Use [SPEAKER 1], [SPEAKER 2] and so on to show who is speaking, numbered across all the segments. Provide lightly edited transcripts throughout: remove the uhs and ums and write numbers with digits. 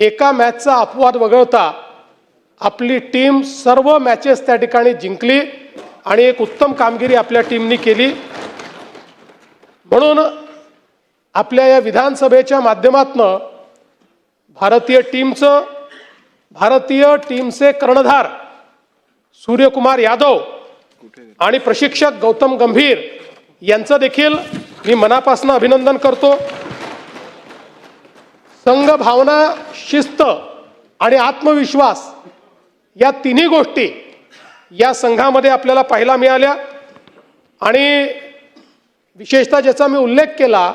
[SPEAKER 1] एका मॅचचा अपवाद वगळता आपली टीम सर्व मॅचेस त्या ठिकाणी जिंकली आणि एक उत्तम कामगिरी आपल्या टीमनी केली। म्हणून आपल्या या विधानसभेच्या माध्यमातून भारतीय टीमचे कर्णधार सूर्यकुमार यादव आणि प्रशिक्षक गौतम गंभीर यांचं देखील मी मनापासून अभिनंदन करतो। संघ भावना, शिस्त आणि आत्मविश्वास या तिन्ही गोष्टी या संघामध्ये आपल्याला पाहायला मिळाल्या आणि विशेषतः ज्याचा मी उल्लेख केला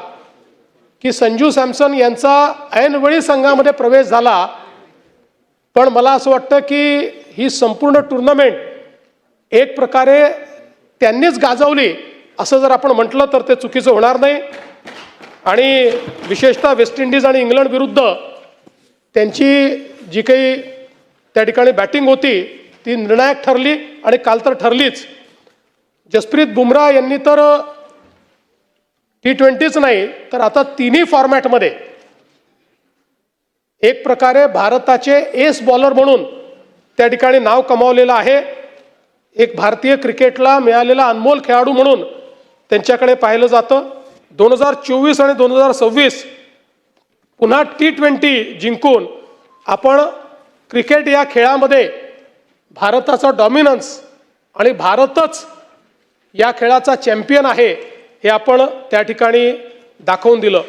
[SPEAKER 1] की संजू सॅमसन यांचा ऐनवेळी संघामध्ये प्रवेश झाला, पण मला असं वाटतं की ही संपूर्ण टूर्नामेंट एक प्रकारे त्यांनीच गाजवली असं जर आपण म्हटलं तर ते चुकीचं होणार नाही। आणि विशेषतः वेस्ट इंडिज आणि इंग्लंड विरुद्ध त्यांची जी काही त्या ठिकाणी बॅटिंग होती ती निर्णायक ठरली आणि काल तर ठरलीच। जसप्रीत बुमराह यांनी तर T20च नाही तर आता तिन्ही फॉर्मॅटमध्ये एक प्रकारे भारताचे एस बॉलर म्हणून त्या ठिकाणी नाव कमावलेलं आहे। एक भारतीय क्रिकेटला मिळालेला अनमोल खेळाडू म्हणून त्यांच्याकडे पाहिलं जातं। 2024 आणि 2026 पुन्हा T20 जिंकून आपण क्रिकेट या खेळामध्ये भारताचा डॉमिनन्स आणि भारतच या खेळाचा चॅम्पियन आहे हे आपण त्या ठिकाणी दाखवून दिलं।